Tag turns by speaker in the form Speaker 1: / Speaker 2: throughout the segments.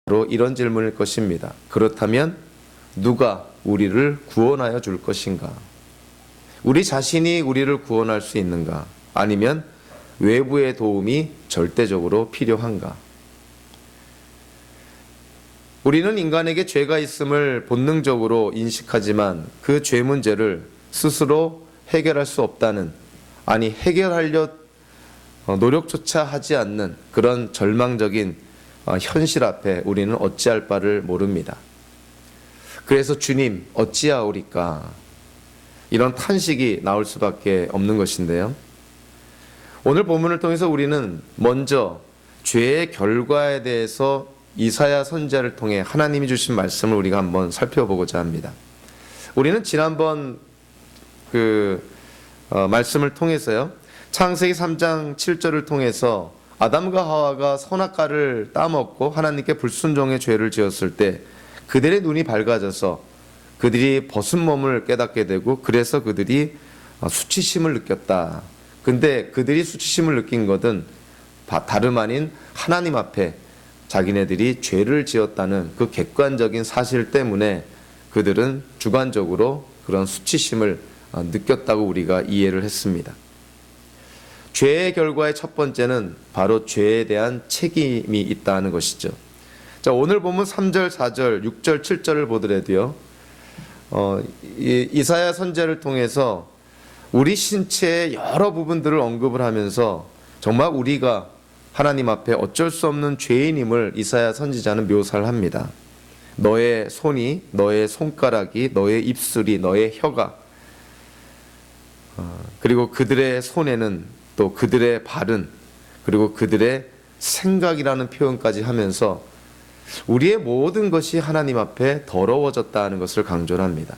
Speaker 1: 바로 이런 질문일 것입니다. 그렇다면 누가 우리를 구원하여 줄 것인가? 우리 자신이 우리를 구원할 수 있는가? 아니면 외부의 도움이 절대적으로 필요한가? 우리는 인간에게 죄가 있음을 본능적으로 인식하지만 그 죄 문제를 스스로 해결할 수 없다는, 아니 해결하려 노력조차 하지 않는 그런 절망적인 현실 앞에 우리는 어찌할 바를 모릅니다. 그래서 주님 어찌하오리까? 이런 탄식이 나올 수밖에 없는 것인데요. 오늘 본문을 통해서 우리는 먼저 죄의 결과에 대해서 이사야 선지자를 통해 하나님이 주신 말씀을 우리가 한번 살펴보고자 합니다. 우리는 지난번 말씀을 통해서요, 창세기 3장 7절을 통해서 아담과 하와가 선악과를 따먹고 하나님께 불순종의 죄를 지었을 때 그들의 눈이 밝아져서 그들이 벗은 몸을 깨닫게 되고, 그래서 그들이 수치심을 느꼈다. 근데 그들이 수치심을 느낀 것은 다름 아닌 하나님 앞에 자기네들이 죄를 지었다는 그 객관적인 사실 때문에 그들은 주관적으로 그런 수치심을 느꼈다고 우리가 이해를 했습니다. 죄의 결과의 첫 번째는 바로 죄에 대한 책임이 있다는 것이죠. 자, 오늘 보면 3절, 4절, 6절, 7절을 보더라도요, 이사야 선지자를 통해서 우리 신체의 여러 부분들을 언급을 하면서 정말 우리가 하나님 앞에 어쩔 수 없는 죄인임을 이사야 선지자는 묘사를 합니다. 너의 손이, 너의 손가락이, 너의 입술이, 너의 혀가, 그리고 그들의 손에는 또 그들의 발은, 그리고 그들의 생각이라는 표현까지 하면서 우리의 모든 것이 하나님 앞에 더러워졌다는 것을 강조를 합니다.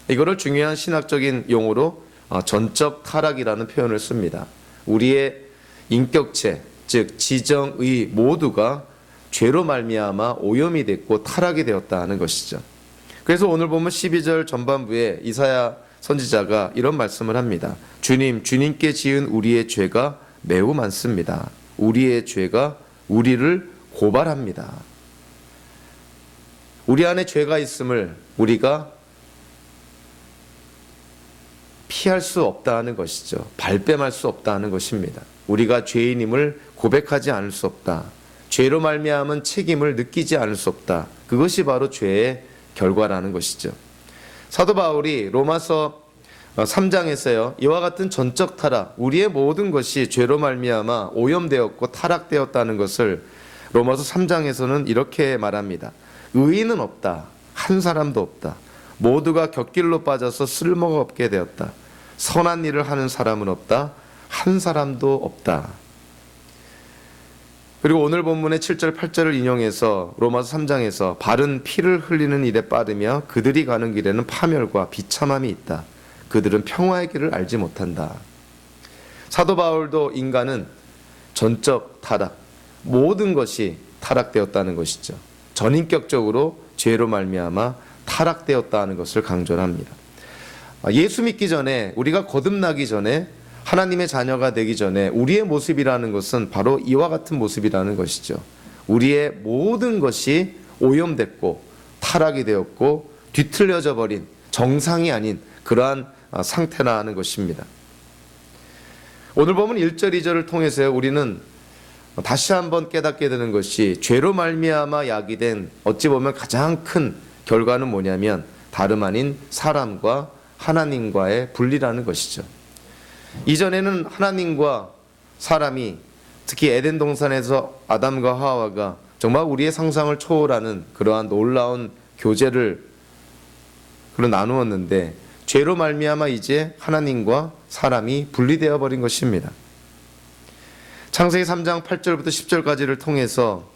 Speaker 1: 이거를 중요한 신학적인 용어로 전적 타락이라는 표현을 씁니다. 우리의 인격체, 즉 지정의 모두가 죄로 말미암아 오염이 됐고 타락이 되었다는 것이죠. 그래서 오늘 보면 12절 전반부에 이사야 선지자가 이런 말씀을 합니다. 주님께 지은 우리의 죄가 매우 많습니다. 우리의 죄가 우리를 고발합니다. 우리 안에 죄가 있음을 우리가 피할 수 없다는 것이죠. 발뺌할 수 없다는 것입니다. 우리가 죄인임을 고백하지 않을 수 없다. 죄로 말미암은 책임을 느끼지 않을 수 없다. 그것이 바로 죄의 결과라는 것이죠. 사도 바울이 로마서 3장에서요, 이와 같은 전적 타락, 우리의 모든 것이 죄로 말미암아 오염되었고 타락되었다는 것을 로마서 3장에서는 이렇게 말합니다. 의인은 없다. 한 사람도 없다. 모두가 곁길로 빠져서 쓸모가 없게 되었다. 선한 일을 하는 사람은 없다. 한 사람도 없다. 그리고 오늘 본문의 7절 8절을 인용해서 로마서 3장에서 바른 피를 흘리는 일에 빠르며 그들이 가는 길에는 파멸과 비참함이 있다. 그들은 평화의 길을 알지 못한다. 사도 바울도 인간은 전적 타락, 모든 것이 타락되었다는 것이죠. 전인격적으로 죄로 말미암아 타락되었다는 것을 강조를 합니다. 예수 믿기 전에, 우리가 거듭나기 전에, 하나님의 자녀가 되기 전에 우리의 모습이라는 것은 바로 이와 같은 모습이라는 것이죠. 우리의 모든 것이 오염됐고 타락이 되었고 뒤틀려져 버린, 정상이 아닌 그러한 상태라는 것입니다. 오늘 보면 1절 2절을 통해서 우리는 다시 한번 깨닫게 되는 것이 죄로 말미암아 야기된 어찌 보면 가장 큰 결과는 뭐냐면 다름 아닌 사람과 하나님과의 분리라는 것이죠. 이전에는 하나님과 사람이, 특히 에덴 동산에서 아담과 하와가 정말 우리의 상상을 초월하는 그러한 놀라운 교제를 나누었는데 죄로 말미암아 이제 하나님과 사람이 분리되어 버린 것입니다. 창세기 3장 8절부터 10절까지를 통해서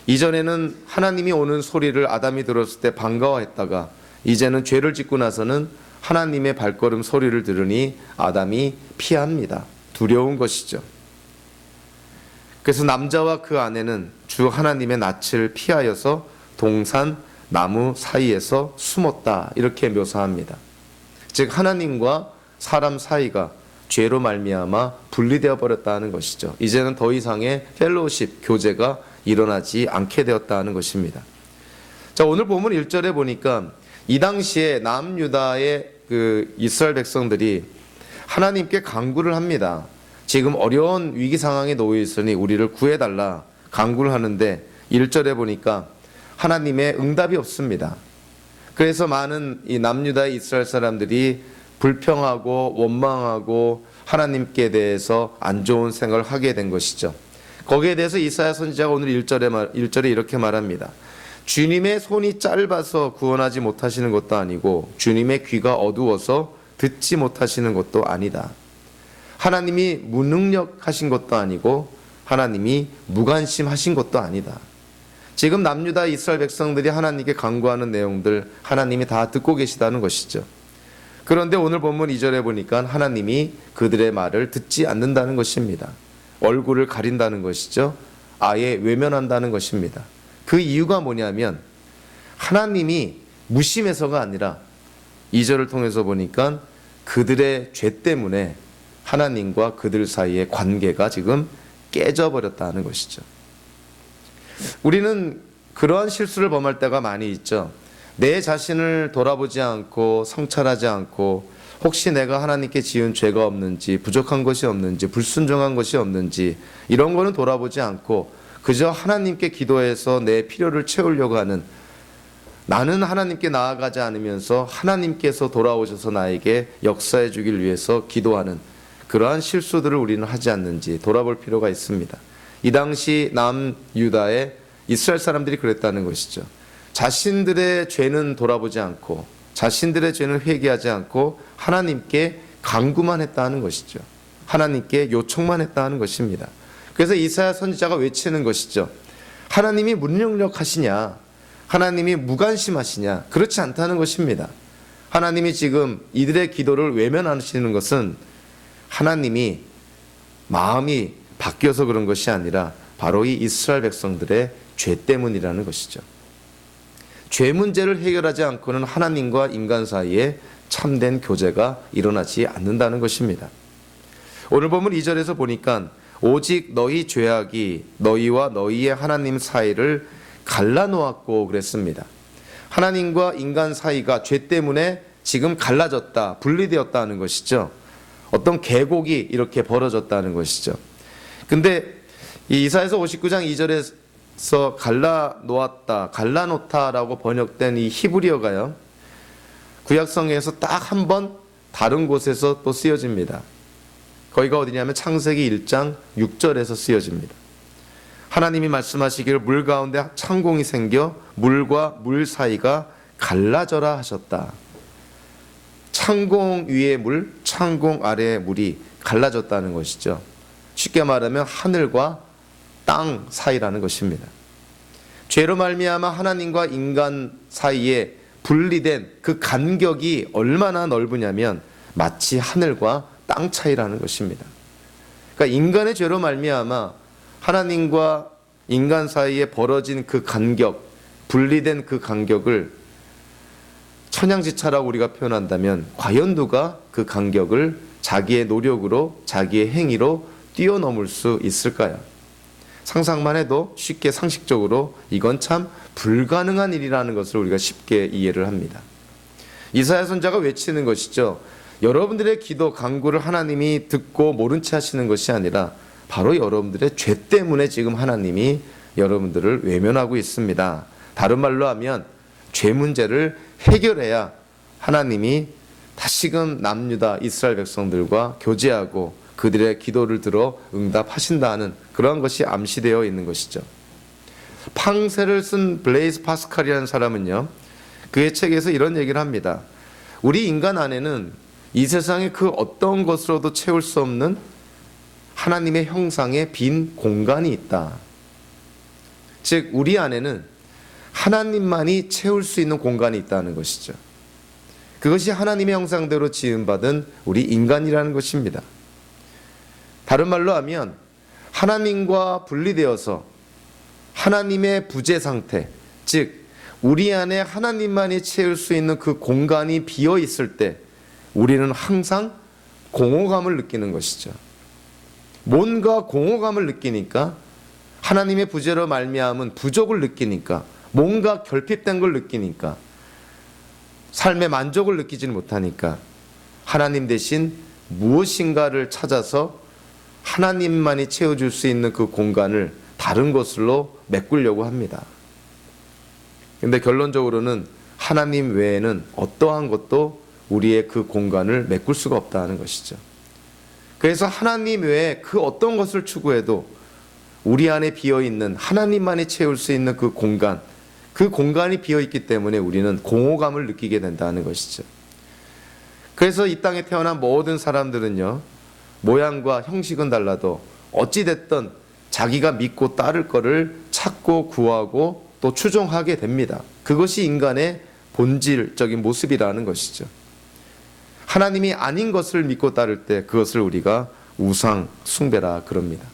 Speaker 1: 이전에는 하나님이 오는 소리를 아담이 들었을 때 반가워했다가 이제는 죄를 짓고 나서는 하나님의 발걸음 소리를 들으니 아담이 피합니다. 두려운 것이죠. 그래서 남자와 그 아내는 주 하나님의 낯을 피하여서 동산 나무 사이에서 숨었다, 이렇게 묘사합니다. 즉 하나님과 사람 사이가 죄로 말미암아 분리되어 버렸다는 것이죠. 이제는 더 이상의 펠로우십, 교제가 일어나지 않게 되었다는 것입니다. 자, 오늘 본문 1절에 보니까 이 당시에 남유다의 그 이스라엘 백성들이 하나님께 간구를 합니다. 지금 어려운 위기 상황에 놓여 있으니 우리를 구해달라 간구를 하는데 1절에 보니까 하나님의 응답이 없습니다. 그래서 많은 이 남유다의 이스라엘 사람들이 불평하고 원망하고 하나님께 대해서 안 좋은 생각을 하게 된 것이죠. 거기에 대해서 이사야 선지자가 오늘 1절에 이렇게 말합니다. 주님의 손이 짧아서 구원하지 못하시는 것도 아니고 주님의 귀가 어두워서 듣지 못하시는 것도 아니다. 하나님이 무능력하신 것도 아니고 하나님이 무관심하신 것도 아니다. 지금 남유다 이스라엘 백성들이 하나님께 간구하는 내용들 하나님이 다 듣고 계시다는 것이죠. 그런데 오늘 본문 2절에 보니까 하나님이 그들의 말을 듣지 않는다는 것입니다. 얼굴을 가린다는 것이죠. 아예 외면한다는 것입니다. 그 이유가 뭐냐면 하나님이 무심해서가 아니라 2절을 통해서 보니까 그들의 죄 때문에 하나님과 그들 사이의 관계가 지금 깨져버렸다는 것이죠. 우리는 그러한 실수를 범할 때가 많이 있죠. 내 자신을 돌아보지 않고 성찰하지 않고 혹시 내가 하나님께 지은 죄가 없는지 부족한 것이 없는지 불순종한 것이 없는지 이런 거는 돌아보지 않고 그저 하나님께 기도해서 내 필요를 채우려고 하는, 나는 하나님께 나아가지 않으면서 하나님께서 돌아오셔서 나에게 역사해 주길 위해서 기도하는 그러한 실수들을 우리는 하지 않는지 돌아볼 필요가 있습니다. 이 당시 남유다의 이스라엘 사람들이 그랬다는 것이죠. 자신들의 죄는 돌아보지 않고 자신들의 죄는 회개하지 않고 하나님께 간구만 했다는 것이죠. 하나님께 요청만 했다는 것입니다. 그래서 이사야 선지자가 외치는 것이죠. 하나님이 무능력하시냐? 하나님이 무관심하시냐? 그렇지 않다는 것입니다. 하나님이 지금 이들의 기도를 외면하시는 것은 하나님이 마음이 바뀌어서 그런 것이 아니라 바로 이 이스라엘 백성들의 죄 때문이라는 것이죠. 죄 문제를 해결하지 않고는 하나님과 인간 사이에 참된 교제가 일어나지 않는다는 것입니다. 오늘 본문 2절에서 보니까 오직 너희 죄악이 너희와 너희의 하나님 사이를 갈라놓았고 그랬습니다. 하나님과 인간 사이가 죄 때문에 지금 갈라졌다, 분리되었다는 것이죠. 어떤 계곡이 이렇게 벌어졌다는 것이죠. 근데 이 이사야서 59장 2절에서 갈라놓았다, 갈라놓다라고 번역된 이 히브리어가요, 구약성에서 딱 한 번 다른 곳에서 또 쓰여집니다. 거기가 어디냐면 창세기 1장 6절에서 쓰여집니다. 하나님이 말씀하시기를 물 가운데 창공이 생겨 물과 물 사이가 갈라져라 하셨다. 창공 위의 물, 창공 아래의 물이 갈라졌다는 것이죠. 쉽게 말하면 하늘과 땅 사이라는 것입니다. 죄로 말미암아 하나님과 인간 사이에 분리된 그 간격이 얼마나 넓으냐면 마치 하늘과 땅 차이라는 것입니다. 그러니까 인간의 죄로 말미암아 하나님과 인간 사이에 벌어진 그 간격, 분리된 그 간격을 천양지차라고 우리가 표현한다면 과연 누가 그 간격을 자기의 노력으로, 자기의 행위로 뛰어넘을 수 있을까요? 상상만 해도 쉽게 상식적으로 이건 참 불가능한 일이라는 것을 우리가 쉽게 이해를 합니다. 이사야 선지자가 외치는 것이죠. 여러분들의 기도 간구를 하나님이 듣고 모른 채 하시는 것이 아니라 바로 여러분들의 죄 때문에 지금 하나님이 여러분들을 외면하고 있습니다. 다른 말로 하면 죄 문제를 해결해야 하나님이 다시금 남유다 이스라엘 백성들과 교제하고 그들의 기도를 들어 응답하신다는 그러한 것이 암시되어 있는 것이죠. 팡세를 쓴 블레이스 파스칼이라는 사람은요, 그의 책에서 이런 얘기를 합니다. 우리 인간 안에는 이 세상의 그 어떤 것으로도 채울 수 없는 하나님의 형상의 빈 공간이 있다. 즉 우리 안에는 하나님만이 채울 수 있는 공간이 있다는 것이죠. 그것이 하나님의 형상대로 지음받은 우리 인간이라는 것입니다. 다른 말로 하면 하나님과 분리되어서 하나님의 부재 상태, 즉 우리 안에 하나님만이 채울 수 있는 그 공간이 비어 있을 때 우리는 항상 공허감을 느끼는 것이죠. 뭔가 공허감을 느끼니까 하나님의 부재로 말미암은 부족을 느끼니까 뭔가 결핍된 걸 느끼니까, 삶의 만족을 느끼지 못하니까 하나님 대신 무엇인가를 찾아서 하나님만이 채워줄 수 있는 그 공간을 다른 것으로 메꾸려고 합니다. 근데 결론적으로는 하나님 외에는 어떠한 것도 우리의 그 공간을 메꿀 수가 없다는 것이죠. 그래서 하나님 외에 그 어떤 것을 추구해도 우리 안에 비어있는 하나님만이 채울 수 있는 그 공간이 비어있기 때문에 우리는 공허감을 느끼게 된다는 것이죠. 그래서 이 땅에 태어난 모든 사람들은요, 모양과 형식은 달라도 어찌됐든 자기가 믿고 따를 것을 찾고 구하고 또 추종하게 됩니다. 그것이 인간의 본질적인 모습이라는 것이죠. 하나님이 아닌 것을 믿고 따를 때 그것을 우리가 우상 숭배라 그럽니다.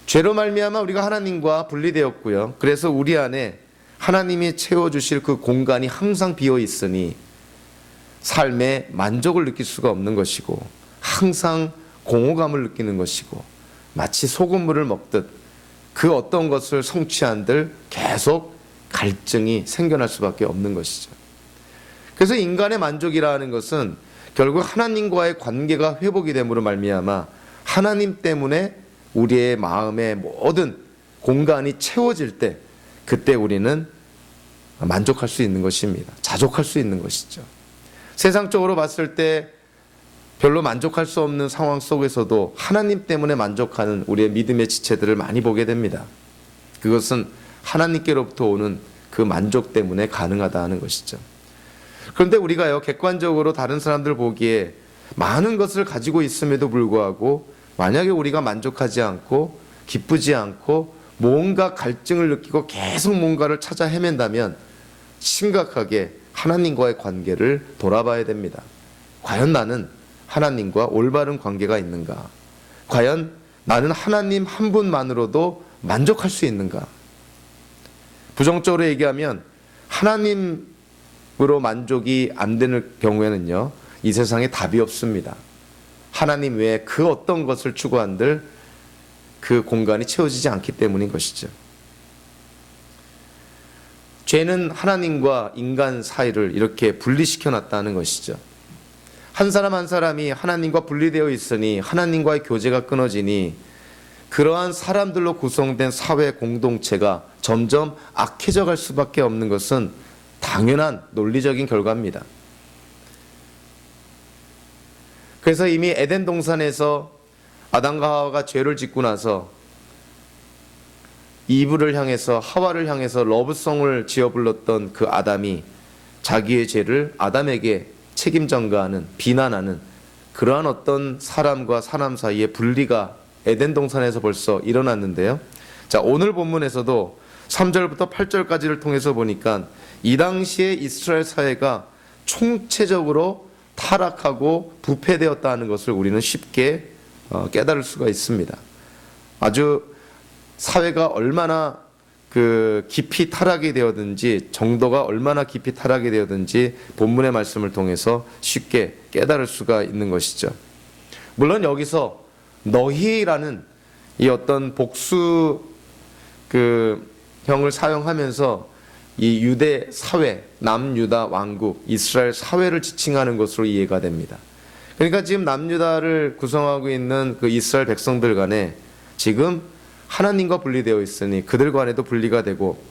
Speaker 1: 죄로 말미암아 우리가 하나님과 분리되었고요. 그래서 우리 안에 하나님이 채워주실 그 공간이 항상 비어 있으니 삶에 만족을 느낄 수가 없는 것이고 항상 공허감을 느끼는 것이고 마치 소금물을 먹듯 그 어떤 것을 성취한들 계속 갈증이 생겨날 수밖에 없는 것이죠. 그래서 인간의 만족이라는 것은 결국 하나님과의 관계가 회복이 됨으로 말미암아 하나님 때문에 우리의 마음의 모든 공간이 채워질 때 그때 우리는 만족할 수 있는 것입니다. 자족할 수 있는 것이죠. 세상적으로 봤을 때 별로 만족할 수 없는 상황 속에서도 하나님 때문에 만족하는 우리의 믿음의 지체들을 많이 보게 됩니다. 그것은 하나님께로부터 오는 그 만족 때문에 가능하다 하는 것이죠. 그런데 우리가요, 객관적으로 다른 사람들 보기에 많은 것을 가지고 있음에도 불구하고 만약에 우리가 만족하지 않고 기쁘지 않고 뭔가 갈증을 느끼고 계속 뭔가를 찾아 헤맨다면 심각하게 하나님과의 관계를 돌아봐야 됩니다. 과연 나는 하나님과 올바른 관계가 있는가? 과연 나는 하나님 한 분만으로도 만족할 수 있는가? 부정적으로 얘기하면 하나님으로 만족이 안 되는 경우에는요, 이 세상에 답이 없습니다. 하나님 외에 그 어떤 것을 추구한들 그 공간이 채워지지 않기 때문인 것이죠. 죄는 하나님과 인간 사이를 이렇게 분리시켜 놨다는 것이죠. 한 사람 한 사람이 하나님과 분리되어 있으니 하나님과의 교제가 끊어지니 그러한 사람들로 구성된 사회 공동체가 점점 악해져 갈 수밖에 없는 것은 당연한 논리적인 결과입니다. 그래서 이미 에덴 동산에서 아담과 하와가 죄를 짓고 나서 이브를 향해서 하와를 향해서 러브송을 지어 불렀던 그 아담이 자기의 죄를 아담에게 책임 전가하는, 비난하는 그러한 어떤 사람과 사람 사이의 분리가 에덴 동산에서 벌써 일어났는데요. 자, 오늘 본문에서도 3절부터 8절까지를 통해서 보니까 이 당시에 이스라엘 사회가 총체적으로 타락하고 부패되었다는 것을 우리는 쉽게 깨달을 수가 있습니다. 아주 사회가 얼마나 깊이 타락이 되었든지, 정도가 얼마나 깊이 타락이 되었든지 본문의 말씀을 통해서 쉽게 깨달을 수가 있는 것이죠. 물론 여기서 너희라는 이 어떤 복수 형을 사용하면서 이 유대 사회, 남유다 왕국, 이스라엘 사회를 지칭하는 것으로 이해가 됩니다. 그러니까 지금 남유다를 구성하고 있는 그 이스라엘 백성들 간에 지금 하나님과 분리되어 있으니 그들 간에도 분리가 되고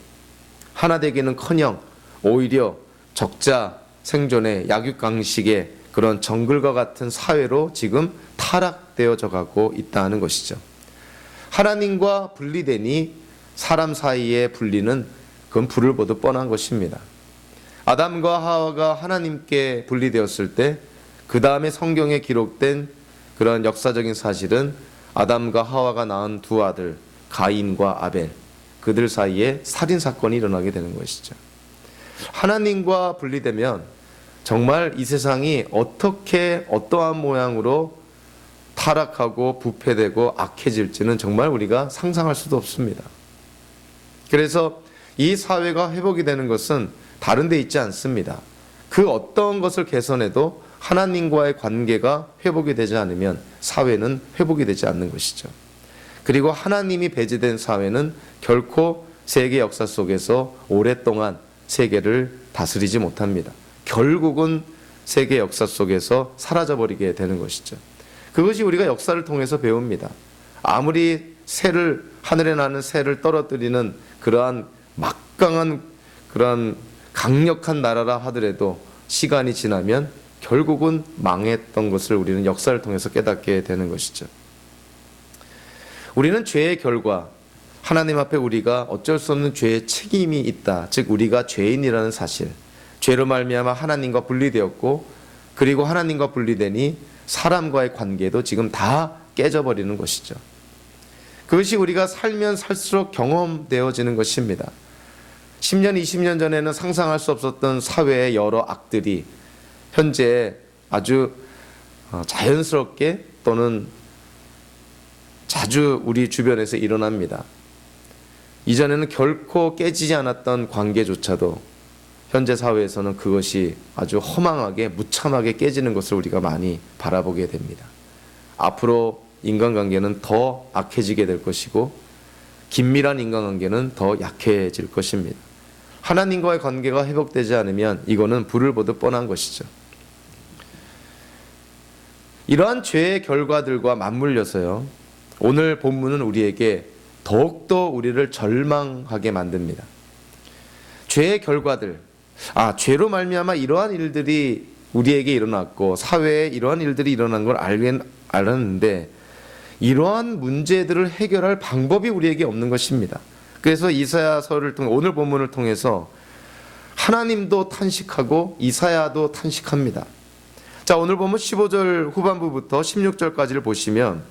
Speaker 1: 하나 되기는커녕 오히려 적자 생존의 약육강식의 그런 정글과 같은 사회로 지금 타락되어져 가고 있다는 것이죠. 하나님과 분리되니 사람 사이의 분리는 그건 불을 보듯 뻔한 것입니다. 아담과 하와가 하나님께 분리되었을 때 그 다음에 성경에 기록된 그런 역사적인 사실은 아담과 하와가 낳은 두 아들 가인과 아벨, 그들 사이에 살인사건이 일어나게 되는 것이죠. 하나님과 분리되면 정말 이 세상이 어떻게 어떠한 모양으로 타락하고 부패되고 악해질지는 정말 우리가 상상할 수도 없습니다. 그래서 이 사회가 회복이 되는 것은 다른 데 있지 않습니다. 그 어떤 것을 개선해도 하나님과의 관계가 회복이 되지 않으면 사회는 회복이 되지 않는 것이죠. 그리고 하나님이 배제된 사회는 결코 세계 역사 속에서 오랫동안 세계를 다스리지 못합니다. 결국은 세계 역사 속에서 사라져버리게 되는 것이죠. 그것이 우리가 역사를 통해서 배웁니다. 아무리 하늘에 나는 새를 떨어뜨리는 그러한 막강한 그러한 강력한 나라라 하더라도 시간이 지나면 결국은 망했던 것을 우리는 역사를 통해서 깨닫게 되는 것이죠. 우리는 죄의 결과, 하나님 앞에 우리가 어쩔 수 없는 죄의 책임이 있다. 즉 우리가 죄인이라는 사실, 죄로 말미암아 하나님과 분리되었고, 그리고 하나님과 분리되니 사람과의 관계도 지금 다 깨져버리는 것이죠. 그것이 우리가 살면 살수록 경험되어지는 것입니다. 10년, 20년 전에는 상상할 수 없었던 사회의 여러 악들이 현재 아주 자연스럽게 또는 자주 우리 주변에서 일어납니다. 이전에는 결코 깨지지 않았던 관계조차도 현재 사회에서는 그것이 아주 허망하게 무참하게 깨지는 것을 우리가 많이 바라보게 됩니다. 앞으로 인간관계는 더 악해지게 될 것이고 긴밀한 인간관계는 더 약해질 것입니다. 하나님과의 관계가 회복되지 않으면 이거는 불을 보듯 뻔한 것이죠. 이러한 죄의 결과들과 맞물려서요, 오늘 본문은 우리에게 더욱더 우리를 절망하게 만듭니다. 죄의 결과들, 죄로 말미암아 이러한 일들이 우리에게 일어났고 사회에 이러한 일들이 일어난 걸 알았는데 이러한 문제들을 해결할 방법이 우리에게 없는 것입니다. 그래서 이사야서를 통해 오늘 본문을 통해서 하나님도 탄식하고 이사야도 탄식합니다. 자, 오늘 보면 15절 후반부부터 16절까지를 보시면,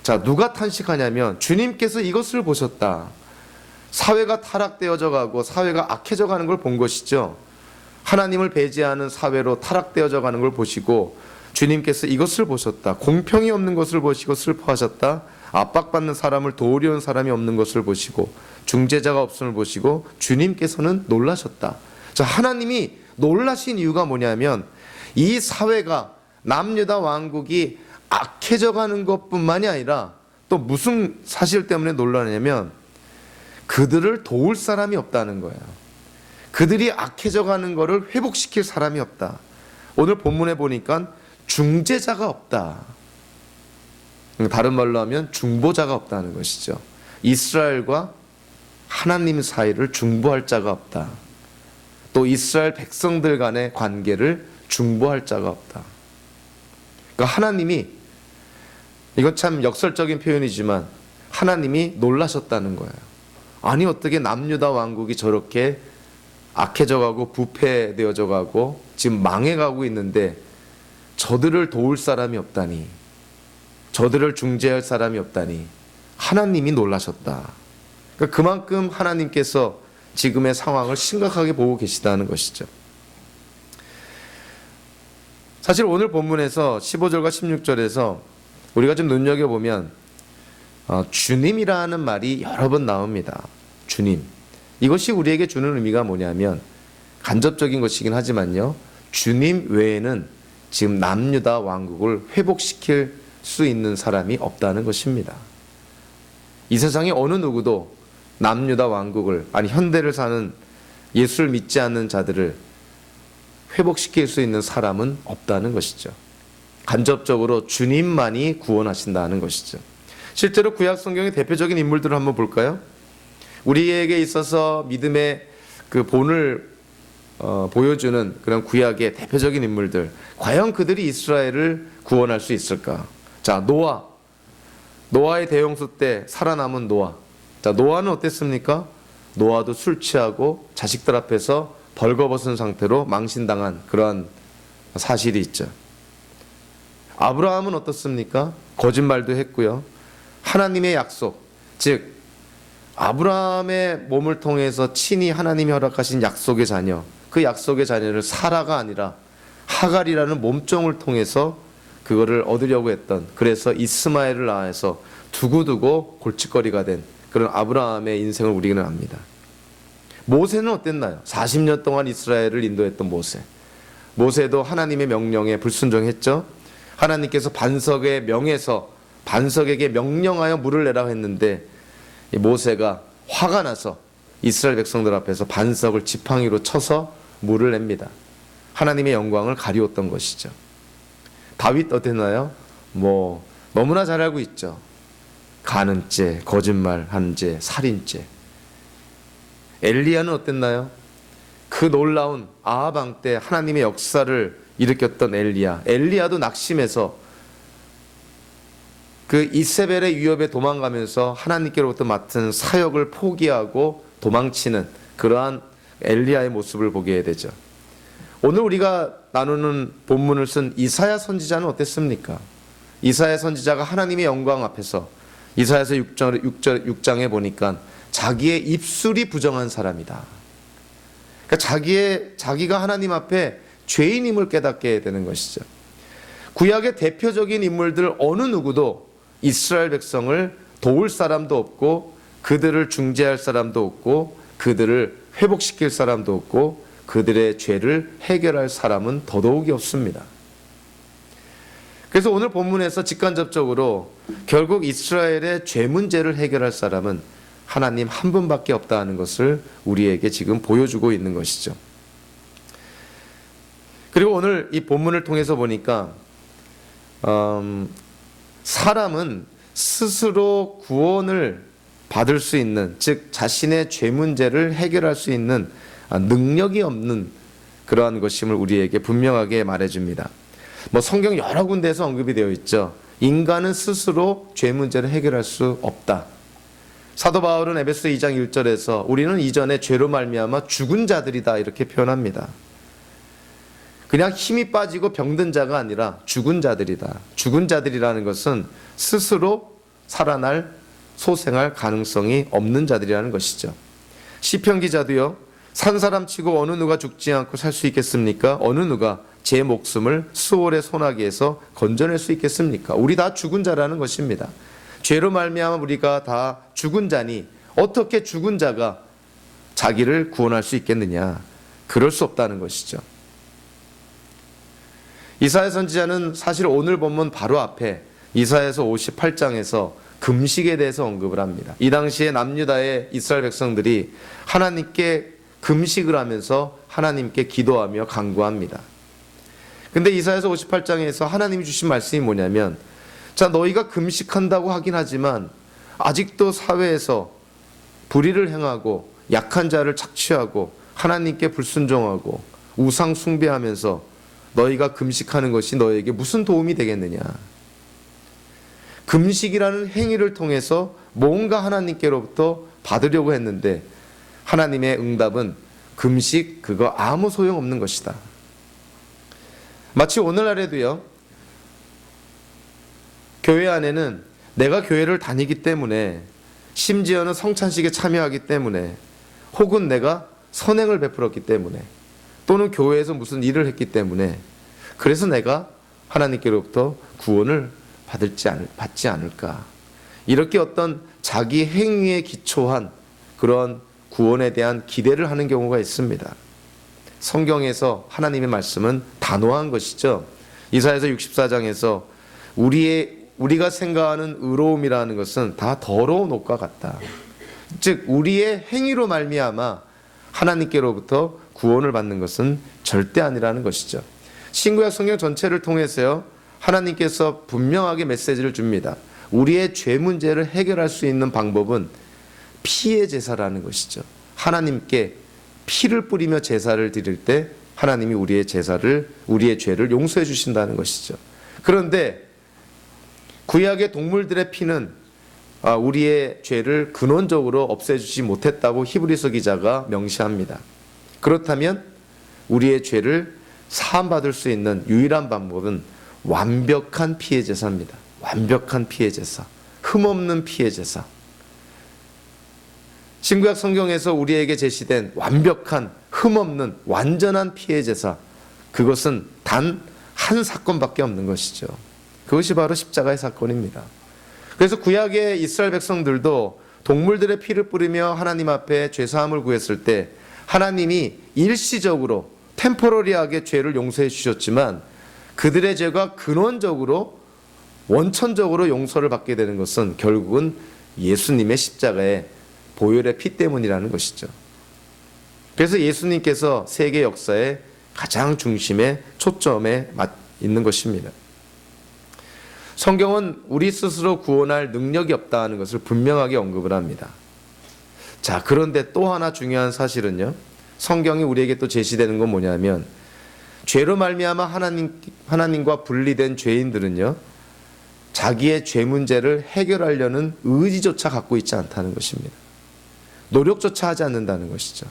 Speaker 1: 자, 누가 탄식하냐면 주님께서 이것을 보셨다. 사회가 타락되어져 가고 사회가 악해져 가는 걸 본 것이죠. 하나님을 배제하는 사회로 타락되어져 가는 걸 보시고 주님께서 이것을 보셨다. 공평이 없는 것을 보시고 슬퍼하셨다. 압박받는 사람을 도우려는 사람이 없는 것을 보시고 중재자가 없음을 보시고 주님께서는 놀라셨다. 자, 하나님이 놀라신 이유가 뭐냐면 이 사회가 남유다 왕국이 악해져 가는 것뿐만이 아니라 또 무슨 사실 때문에 놀라냐면 그들을 도울 사람이 없다는 거예요. 그들이 악해져 가는 것을 회복시킬 사람이 없다. 오늘 본문에 보니까 중재자가 없다. 다른 말로 하면 중보자가 없다는 것이죠. 이스라엘과 하나님 사이를 중보할 자가 없다. 또 이스라엘 백성들 간의 관계를 중보할 자가 없다. 그러니까 하나님이, 이건 참 역설적인 표현이지만 하나님이 놀라셨다는 거예요. 아니 어떻게 남유다 왕국이 저렇게 악해져 가고 부패되어져 가고 지금 망해가고 있는데 저들을 도울 사람이 없다니, 저들을 중재할 사람이 없다니 하나님이 놀라셨다. 그러니까 그만큼 하나님께서 지금의 상황을 심각하게 보고 계시다는 것이죠. 사실 오늘 본문에서 15절과 16절에서 우리가 좀 눈여겨보면 주님이라는 말이 여러 번 나옵니다. 주님. 이것이 우리에게 주는 의미가 뭐냐면 간접적인 것이긴 하지만요, 주님 외에는 지금 남유다 왕국을 회복시킬 수 있는 사람이 없다는 것입니다. 이 세상에 어느 누구도 남유다 왕국을, 아니 현대를 사는 예수를 믿지 않는 자들을 회복시킬 수 있는 사람은 없다는 것이죠. 간접적으로 주님만이 구원하신다는 것이죠. 실제로 구약 성경의 대표적인 인물들을 한번 볼까요? 우리에게 있어서 믿음의 그 본을 보여주는 그런 구약의 대표적인 인물들, 과연 그들이 이스라엘을 구원할 수 있을까? 자, 노아의 대홍수 때 살아남은 노아. 자, 노아는 어땠습니까? 노아도 술 취하고 자식들 앞에서 벌거벗은 상태로 망신당한 그러한 사실이 있죠. 아브라함은 어떻습니까? 거짓말도 했고요. 하나님의 약속, 즉 아브라함의 몸을 통해서 친히 하나님이 허락하신 약속의 자녀, 그 약속의 자녀를 사라가 아니라 하갈이라는 몸종을 통해서 그거를 얻으려고 했던, 그래서 이스마엘을 낳아서 두고두고 골칫거리가 된 그런 아브라함의 인생을 우리는 압니다. 모세는 어땠나요? 40년 동안 이스라엘을 인도했던 모세. 모세도 하나님의 명령에 불순종했죠. 하나님께서 반석의 명에서 반석에게 명령하여 물을 내라고 했는데 모세가 화가 나서 이스라엘 백성들 앞에서 반석을 지팡이로 쳐서 물을 냅니다. 하나님의 영광을 가리웠던 것이죠. 다윗 어땠나요? 너무나 잘 알고 있죠. 가는죄, 거짓말한 죄, 살인죄. 엘리야는 어땠나요? 그 놀라운 아합 왕 때 하나님의 역사를 일으켰던 엘리야도 낙심해서 그 이세벨의 위협에 도망가면서 하나님께로부터 맡은 사역을 포기하고 도망치는 그러한 엘리야의 모습을 보게 되죠. 오늘 우리가 나누는 본문을 쓴 이사야 선지자는 어땠습니까? 이사야 선지자가 하나님의 영광 앞에서 이사야서 6장에 보니까 자기의 입술이 부정한 사람이다. 그러니까 자기가 하나님 앞에 죄인임을 깨닫게 되는 것이죠. 구약의 대표적인 인물들 어느 누구도 이스라엘 백성을 도울 사람도 없고 그들을 중재할 사람도 없고 그들을 회복시킬 사람도 없고 그들의 죄를 해결할 사람은 더더욱이 없습니다. 그래서 오늘 본문에서 직간접적으로 결국 이스라엘의 죄 문제를 해결할 사람은 하나님 한 분밖에 없다 하는 것을 우리에게 지금 보여주고 있는 것이죠. 그리고 오늘 이 본문을 통해서 보니까 사람은 스스로 구원을 받을 수 있는, 즉 자신의 죄 문제를 해결할 수 있는 능력이 없는 그러한 것임을 우리에게 분명하게 말해줍니다. 성경 여러 군데에서 언급이 되어 있죠. 인간은 스스로 죄 문제를 해결할 수 없다. 사도 바울은 에베소 2장 1절에서 우리는 이전에 죄로 말미암아 죽은 자들이다 이렇게 표현합니다. 그냥 힘이 빠지고 병든 자가 아니라 죽은 자들이다. 죽은 자들이라는 것은 스스로 살아날 소생할 가능성이 없는 자들이라는 것이죠. 시편 기자도요. 산 사람치고 어느 누가 죽지 않고 살 수 있겠습니까? 어느 누가 제 목숨을 수월의 소나기에서 건져낼 수 있겠습니까? 우리 다 죽은 자라는 것입니다. 죄로 말미암아 우리가 다 죽은 자니 어떻게 죽은 자가 자기를 구원할 수 있겠느냐? 그럴 수 없다는 것이죠. 이사야 선지자는 사실 오늘 본문 바로 앞에 이사야서 58장에서 금식에 대해서 언급을 합니다. 이 당시에 남유다의 이스라엘 백성들이 하나님께 금식을 하면서 하나님께 기도하며 간구합니다. 근데 이사야서 58장에서 하나님이 주신 말씀이 뭐냐면, 자, 너희가 금식한다고 하긴 하지만 아직도 사회에서 불의를 행하고 약한 자를 착취하고 하나님께 불순종하고 우상 숭배하면서 너희가 금식하는 것이 너희에게 무슨 도움이 되겠느냐? 금식이라는 행위를 통해서 뭔가 하나님께로부터 받으려고 했는데 하나님의 응답은 금식 그거 아무 소용없는 것이다. 마치 오늘날에도요. 교회 안에는 내가 교회를 다니기 때문에, 심지어는 성찬식에 참여하기 때문에, 혹은 내가 선행을 베풀었기 때문에, 또는 교회에서 무슨 일을 했기 때문에 그래서 내가 하나님께로부터 구원을 받지 않을까. 이렇게 어떤 자기 행위에 기초한 그런 구원에 대한 기대를 하는 경우가 있습니다. 성경에서 하나님의 말씀은 단호한 것이죠. 이사야서 64장에서 우리가 생각하는 의로움이라는 것은 다 더러운 옷과 같다. 즉 우리의 행위로 말미암아 하나님께로부터 구원을 받는 것은 절대 아니라는 것이죠. 신구약 성경 전체를 통해서요, 하나님께서 분명하게 메시지를 줍니다. 우리의 죄 문제를 해결할 수 있는 방법은 피의 제사라는 것이죠. 하나님께 피를 뿌리며 제사를 드릴 때 하나님이 우리의 죄를 용서해 주신다는 것이죠. 그런데 구약의 동물들의 피는 우리의 죄를 근원적으로 없애주지 못했다고 히브리서 기자가 명시합니다. 그렇다면 우리의 죄를 사함받을 수 있는 유일한 방법은 완벽한 피의 제사입니다. 완벽한 피의 제사, 흠없는 피의 제사. 신구약 성경에서 우리에게 제시된 완벽한, 흠없는, 완전한 피의 제사, 그것은 단 한 사건밖에 없는 것이죠. 그것이 바로 십자가의 사건입니다. 그래서 구약의 이스라엘 백성들도 동물들의 피를 뿌리며 하나님 앞에 죄사함을 구했을 때 하나님이 일시적으로 템포러리하게 죄를 용서해 주셨지만 그들의 죄가 근원적으로 원천적으로 용서를 받게 되는 것은 결국은 예수님의 십자가의 보혈의 피 때문이라는 것이죠. 그래서 예수님께서 세계 역사의 가장 중심에 초점에 있는 것입니다. 성경은 우리 스스로 구원할 능력이 없다는 것을 분명하게 언급을 합니다. 자, 그런데 또 하나 중요한 사실은요, 성경이 우리에게 또 제시되는 건 뭐냐면, 죄로 말미암아 하나님과 분리된 죄인들은요, 자기의 죄 문제를 해결하려는 의지조차 갖고 있지 않다는 것입니다. 노력조차 하지 않는다는 것이죠.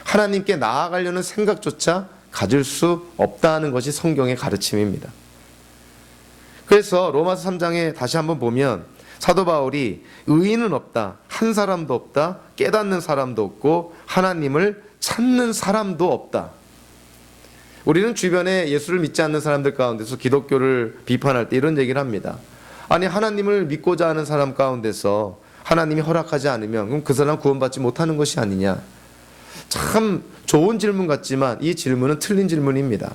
Speaker 1: 하나님께 나아가려는 생각조차 가질 수 없다는 것이 성경의 가르침입니다. 그래서 로마서 3장에 다시 한번 보면 사도 바울이 의인은 없다, 한 사람도 없다, 깨닫는 사람도 없고 하나님을 찾는 사람도 없다. 우리는 주변에 예수를 믿지 않는 사람들 가운데서 기독교를 비판할 때 이런 얘기를 합니다. 아니, 하나님을 믿고자 하는 사람 가운데서 하나님이 허락하지 않으면 그럼 그 사람 구원받지 못하는 것이 아니냐. 참 좋은 질문 같지만 이 질문은 틀린 질문입니다.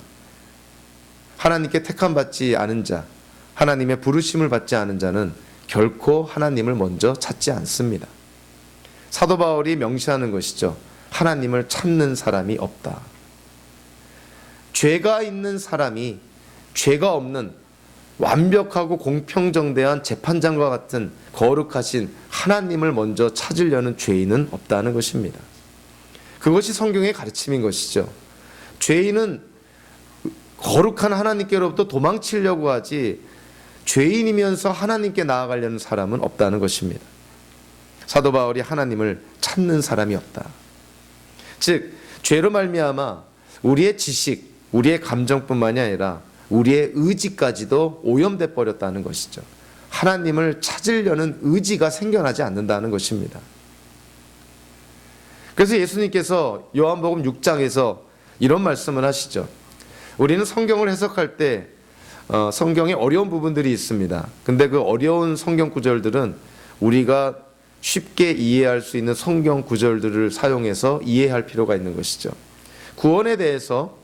Speaker 1: 하나님께 택함받지 않은 자, 하나님의 부르심을 받지 않은 자는 결코 하나님을 먼저 찾지 않습니다. 사도 바울이 명시하는 것이죠. 하나님을 찾는 사람이 없다. 죄가 있는 사람이 죄가 없는 완벽하고 공평정대한 재판장과 같은 거룩하신 하나님을 먼저 찾으려는 죄인은 없다는 것입니다. 그것이 성경의 가르침인 것이죠. 죄인은 거룩한 하나님께로부터 도망치려고 하지 죄인이면서 하나님께 나아가려는 사람은 없다는 것입니다. 사도 바울이 하나님을 찾는 사람이 없다. 즉, 죄로 말미암아 우리의 지식, 우리의 감정뿐만이 아니라 우리의 의지까지도 오염돼 버렸다는 것이죠. 하나님을 찾으려는 의지가 생겨나지 않는다는 것입니다. 그래서 예수님께서 요한복음 6장에서 이런 말씀을 하시죠. 우리는 성경을 해석할 때 성경에 어려운 부분들이 있습니다. 근데 그 어려운 성경 구절들은 우리가 쉽게 이해할 수 있는 성경 구절들을 사용해서 이해할 필요가 있는 것이죠. 구원에 대해서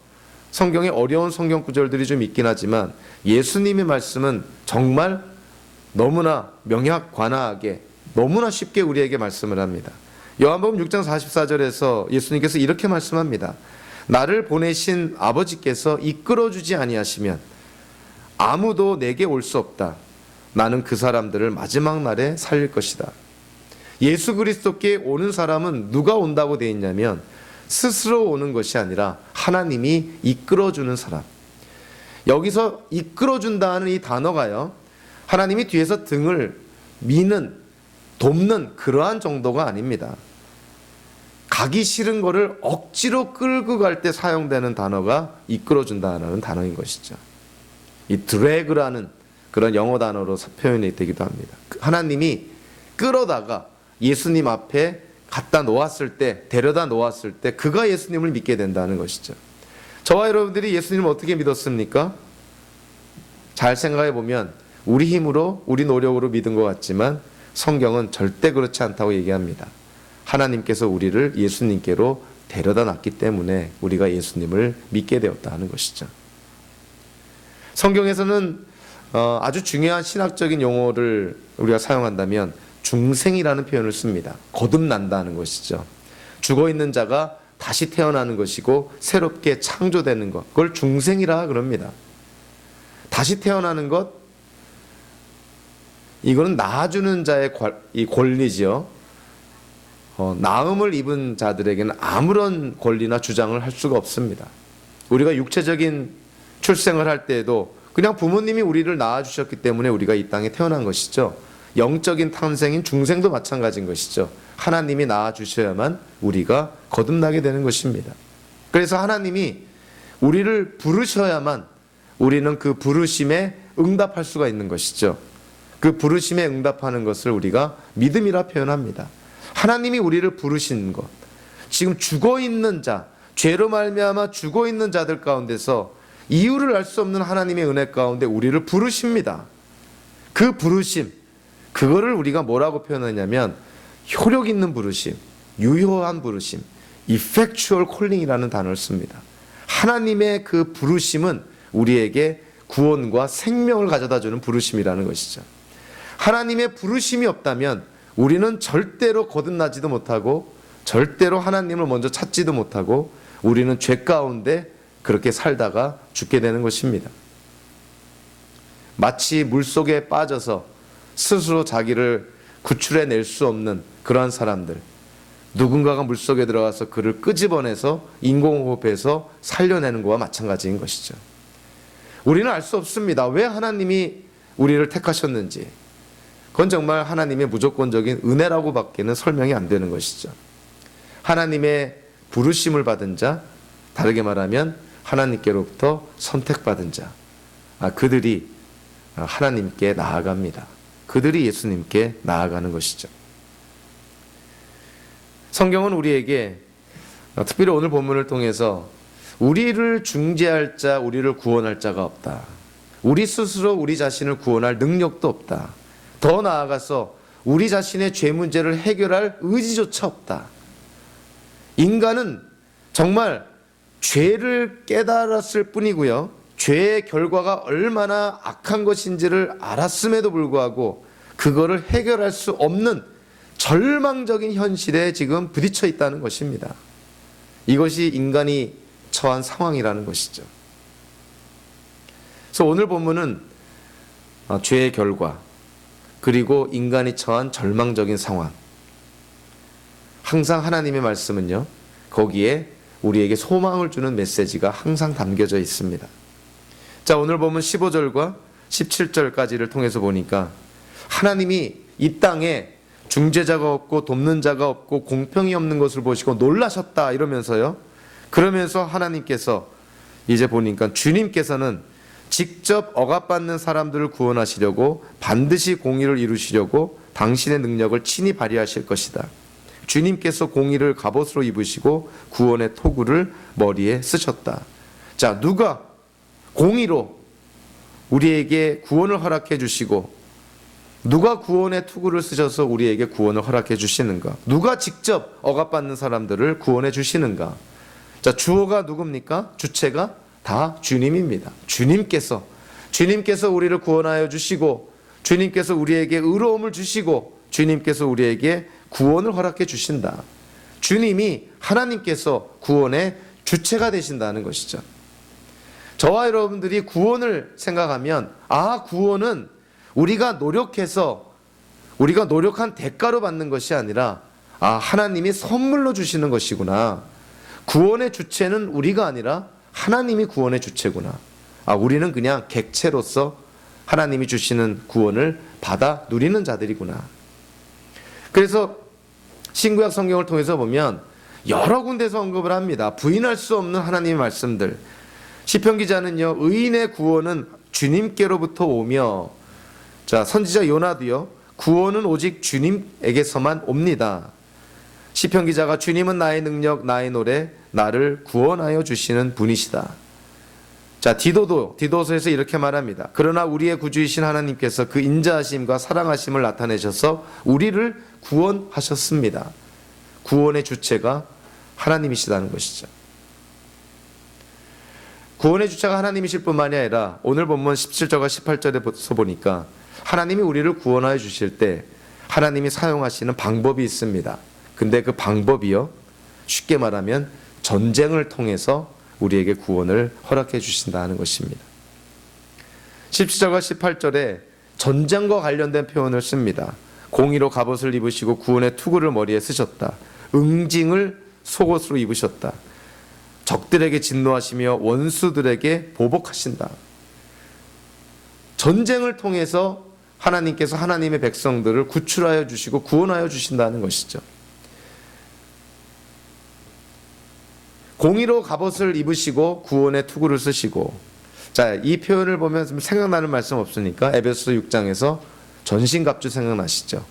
Speaker 1: 성경에 어려운 성경 구절들이 좀 있긴 하지만 예수님의 말씀은 정말 너무나 명확관하게 너무나 쉽게 우리에게 말씀을 합니다. 요한복음 6장 44절에서 예수님께서 이렇게 말씀합니다. 나를 보내신 아버지께서 이끌어주지 아니하시면 아무도 내게 올 수 없다. 나는 그 사람들을 마지막 날에 살릴 것이다. 예수 그리스도께 오는 사람은 누가 온다고 되어 있냐면 스스로 오는 것이 아니라 하나님이 이끌어주는 사람. 여기서 이끌어준다는 이 단어가요, 하나님이 뒤에서 등을 미는, 돕는 그러한 정도가 아닙니다. 가기 싫은 거를 억지로 끌고 갈 때 사용되는 단어가 이끌어준다는 단어인 것이죠. 이 드래그라는 그런 영어 단어로 표현이 되기도 합니다. 하나님이 끌어다가 예수님 앞에 갖다 놓았을 때, 데려다 놓았을 때 그가 예수님을 믿게 된다는 것이죠. 저와 여러분들이 예수님을 어떻게 믿었습니까? 잘 생각해 보면 우리 힘으로, 우리 노력으로 믿은 것 같지만 성경은 절대 그렇지 않다고 얘기합니다. 하나님께서 우리를 예수님께로 데려다 놨기 때문에 우리가 예수님을 믿게 되었다 하는 것이죠. 성경에서는 아주 중요한 신학적인 용어를 우리가 사용한다면 중생이라는 표현을 씁니다. 거듭난다는 것이죠. 죽어있는 자가 다시 태어나는 것이고 새롭게 창조되는 것, 그걸 중생이라 그럽니다. 다시 태어나는 것, 이거는 낳아주는 자의 이 권리지요. 나음을 입은 자들에게는 아무런 권리나 주장을 할 수가 없습니다. 우리가 육체적인 출생을 할 때에도 그냥 부모님이 우리를 낳아주셨기 때문에 우리가 이 땅에 태어난 것이죠. 영적인 탄생인 중생도 마찬가지인 것이죠. 하나님이 낳아주셔야만 우리가 거듭나게 되는 것입니다. 그래서 하나님이 우리를 부르셔야만 우리는 그 부르심에 응답할 수가 있는 것이죠. 그 부르심에 응답하는 것을 우리가 믿음이라 표현합니다. 하나님이 우리를 부르신 것, 지금 죽어있는 자, 죄로 말미암아 죽어있는 자들 가운데서 이유를 알 수 없는 하나님의 은혜 가운데 우리를 부르십니다. 그 부르심, 그거를 우리가 뭐라고 표현하냐면 효력 있는 부르심, 유효한 부르심, effectual calling이라는 단어를 씁니다. 하나님의 그 부르심은 우리에게 구원과 생명을 가져다 주는 부르심이라는 것이죠. 하나님의 부르심이 없다면 우리는 절대로 거듭나지도 못하고 절대로 하나님을 먼저 찾지도 못하고 우리는 죄 가운데 그렇게 살다가 죽게 되는 것입니다. 마치 물속에 빠져서 스스로 자기를 구출해낼 수 없는 그러한 사람들, 누군가가 물속에 들어가서 그를 끄집어내서 인공호흡해서 살려내는 것과 마찬가지인 것이죠. 우리는 알 수 없습니다. 왜 하나님이 우리를 택하셨는지. 그건 정말 하나님의 무조건적인 은혜라고 밖에는 설명이 안 되는 것이죠. 하나님의 부르심을 받은 자, 다르게 말하면 하나님께로부터 선택받은 자, 그들이 하나님께 나아갑니다. 그들이 예수님께 나아가는 것이죠. 성경은 우리에게 특별히 오늘 본문을 통해서 우리를 중재할 자, 우리를 구원할 자가 없다. 우리 스스로 우리 자신을 구원할 능력도 없다. 더 나아가서 우리 자신의 죄 문제를 해결할 의지조차 없다. 인간은 정말 죄를 깨달았을 뿐이고요. 죄의 결과가 얼마나 악한 것인지를 알았음에도 불구하고 그거를 해결할 수 없는 절망적인 현실에 지금 부딪혀 있다는 것입니다. 이것이 인간이 처한 상황이라는 것이죠. 그래서 오늘 본문은 죄의 결과 그리고 인간이 처한 절망적인 상황, 항상 하나님의 말씀은요 거기에 우리에게 소망을 주는 메시지가 항상 담겨져 있습니다. 자, 오늘 보면 15절과 17절까지를 통해서 보니까 하나님이 이 땅에 중재자가 없고 돕는 자가 없고 공평이 없는 것을 보시고 놀라셨다 이러면서요. 그러면서 하나님께서 이제 보니까 주님께서는 직접 억압받는 사람들을 구원하시려고 반드시 공의를 이루시려고 당신의 능력을 친히 발휘하실 것이다. 주님께서 공의를 갑옷으로 입으시고 구원의 토구를 머리에 쓰셨다. 자, 누가 공의로 우리에게 구원을 허락해 주시고 누가 구원의 투구를 쓰셔서 우리에게 구원을 허락해 주시는가? 누가 직접 억압받는 사람들을 구원해 주시는가? 자, 주어가 누굽니까? 주체가 다 주님입니다. 주님께서 우리를 구원하여 주시고 주님께서 우리에게 의로움을 주시고 주님께서 우리에게 구원을 허락해 주신다. 주님이 하나님께서 구원의 주체가 되신다는 것이죠. 저와 여러분들이 구원을 생각하면 구원은 우리가 노력해서 우리가 노력한 대가로 받는 것이 아니라 하나님이 선물로 주시는 것이구나. 구원의 주체는 우리가 아니라 하나님이 구원의 주체구나. 우리는 그냥 객체로서 하나님이 주시는 구원을 받아 누리는 자들이구나. 그래서 신구약 성경을 통해서 보면 여러 군데서 언급을 합니다. 부인할 수 없는 하나님의 말씀들. 시편 기자는요, 의인의 구원은 주님께로부터 오며, 자, 선지자 요나도요, 구원은 오직 주님에게서만 옵니다. 시편 기자가 주님은 나의 능력, 나의 노래, 나를 구원하여 주시는 분이시다. 자, 디도서에서 이렇게 말합니다. 그러나 우리의 구주이신 하나님께서 그 인자하심과 사랑하심을 나타내셔서 우리를 구원하셨습니다. 구원의 주체가 하나님이시다는 것이죠. 구원의 주체가 하나님이실 뿐만이 아니라 오늘 본문 17절과 18절에서 보니까 하나님이 우리를 구원하여 주실 때 하나님이 사용하시는 방법이 있습니다. 근데 그 방법이요, 쉽게 말하면 전쟁을 통해서 우리에게 구원을 허락해 주신다는 것입니다. 17절과 18절에 전쟁과 관련된 표현을 씁니다. 공의로 갑옷을 입으시고 구원의 투구를 머리에 쓰셨다. 응징을 속옷으로 입으셨다. 적들에게 진노하시며 원수들에게 보복하신다. 전쟁을 통해서 하나님께서 하나님의 백성들을 구출하여 주시고 구원하여 주신다는 것이죠. 공의로 갑옷을 입으시고 구원의 투구를 쓰시고, 자, 이 표현을 보면 좀 생각나는 말씀 없습니까? 에베소 6장에서 전신갑주 생각나시죠?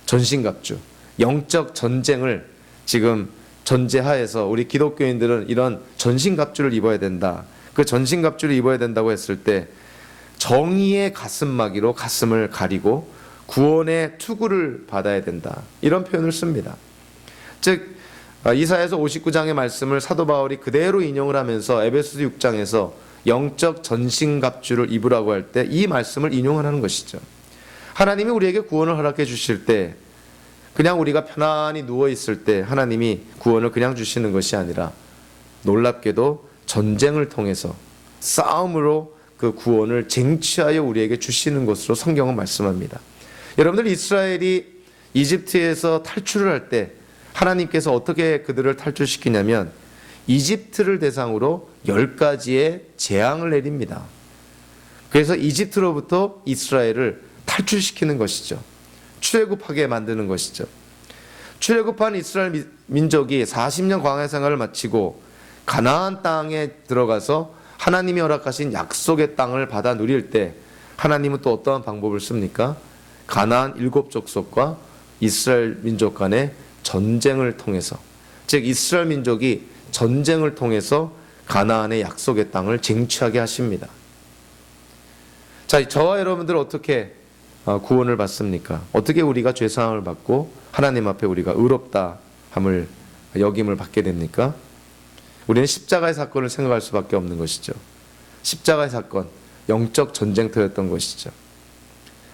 Speaker 1: 전신갑주, 영적 전쟁을 지금 전제하에서 우리 기독교인들은 이런 전신갑주를 입어야 된다. 그 전신갑주를 입어야 된다고 했을 때 정의의 가슴막이로 가슴을 가리고 구원의 투구를 받아야 된다. 이런 표현을 씁니다. 즉 이사야서 59장의 말씀을 사도 바울이 그대로 인용을 하면서 에베소 6장에서 영적 전신갑주를 입으라고 할 때 이 말씀을 인용하는 것이죠. 하나님이 우리에게 구원을 허락해 주실 때 그냥 우리가 편안히 누워 있을 때 하나님이 구원을 그냥 주시는 것이 아니라 놀랍게도 전쟁을 통해서 싸움으로 그 구원을 쟁취하여 우리에게 주시는 것으로 성경은 말씀합니다. 여러분들, 이스라엘이 이집트에서 탈출을 할 때 하나님께서 어떻게 그들을 탈출시키냐면 이집트를 대상으로 10가지의 재앙을 내립니다. 그래서 이집트로부터 이스라엘을 탈출시키는 것이죠. 출애굽하게 만드는 것이죠. 출애굽한 이스라엘 민족이 40년 광야 생활을 마치고 가나안 땅에 들어가서 하나님이 허락하신 약속의 땅을 받아 누릴 때 하나님은 또 어떠한 방법을 씁니까? 가나안 7족속과 이스라엘 민족 간의 전쟁을 통해서, 즉 이스라엘 민족이 전쟁을 통해서 가나안의 약속의 땅을 쟁취하게 하십니다. 자, 저와 여러분들 어떻게 구원을 받습니까? 어떻게 우리가 죄사함을 받고 하나님 앞에 우리가 의롭다 함을 여김을 받게 됩니까? 우리는 십자가의 사건을 생각할 수밖에 없는 것이죠. 십자가의 사건, 영적 전쟁터였던 것이죠.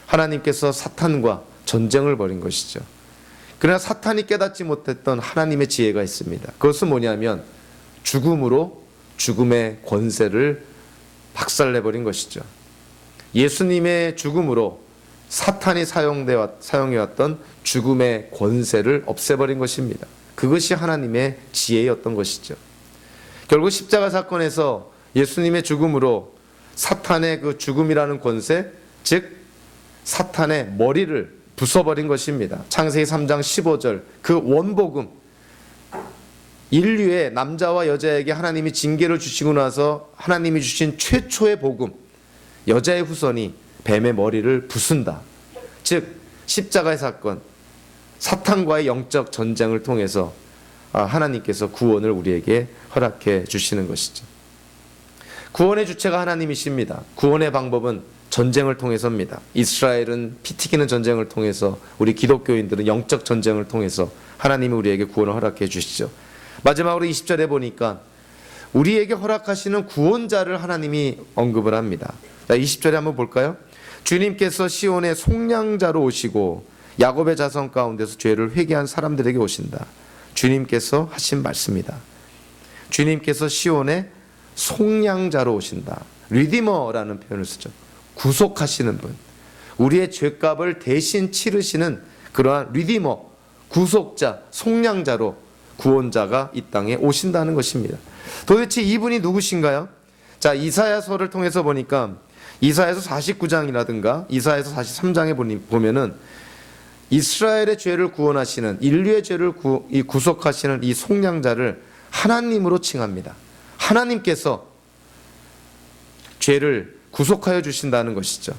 Speaker 1: 하나님께서 사탄과 전쟁을 벌인 것이죠. 그러나 사탄이 깨닫지 못했던 하나님의 지혜가 있습니다. 그것은 뭐냐면 죽음으로 죽음의 권세를 박살내버린 것이죠. 예수님의 죽음으로 사탄이 사용해왔던 죽음의 권세를 없애버린 것입니다. 그것이 하나님의 지혜였던 것이죠. 결국 십자가 사건에서 예수님의 죽음으로 사탄의 그 죽음이라는 권세, 즉 사탄의 머리를 부숴버린 것입니다. 창세기 3장 15절, 그 원복음, 인류의 남자와 여자에게 하나님이 징계를 주시고 나서 하나님이 주신 최초의 복음, 여자의 후손이 뱀의 머리를 부순다. 즉 십자가의 사건, 사탄과의 영적 전쟁을 통해서 하나님께서 구원을 우리에게 허락해 주시는 것이죠. 구원의 주체가 하나님이십니다. 구원의 방법은 전쟁을 통해서입니다. 이스라엘은 피 튀기는 전쟁을 통해서, 우리 기독교인들은 영적 전쟁을 통해서 하나님이 우리에게 구원을 허락해 주시죠. 마지막으로 20절에 보니까 우리에게 허락하시는 구원자를 하나님이 언급을 합니다. 자, 20절에 한번 볼까요? 주님께서 시온의 속량자로 오시고 야곱의 자손 가운데서 죄를 회개한 사람들에게 오신다. 주님께서 하신 말씀이다. 주님께서 시온의 속량자로 오신다. 리디머라는 표현을 쓰죠. 구속하시는 분, 우리의 죄값을 대신 치르시는 그러한 리디머, 구속자, 속량자로 구원자가 이 땅에 오신다는 것입니다. 도대체 이분이 누구신가요? 자, 이사야서를 통해서 보니까 이사야서 49장이라든가 이사야서 43장에 보면은 이스라엘의 죄를 구원하시는, 인류의 죄를 구속하시는 이 속량자를 하나님으로 칭합니다. 하나님께서 죄를 구속하여 주신다는 것이죠.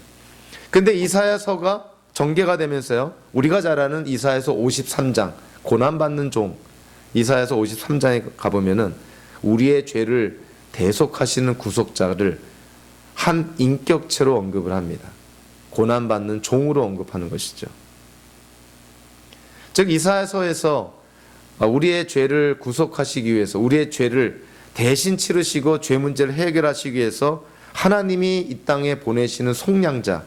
Speaker 1: 근데 이사야서가 전개가 되면서요, 우리가 잘 아는 이사야서 53장, 고난받는 종, 이사야서 53장에 가보면은 우리의 죄를 대속하시는 구속자를 한 인격체로 언급을 합니다. 고난받는 종으로 언급하는 것이죠. 즉 이사야서에서 우리의 죄를 구속하시기 위해서, 우리의 죄를 대신 치르시고 죄 문제를 해결하시기 위해서 하나님이 이 땅에 보내시는 속량자,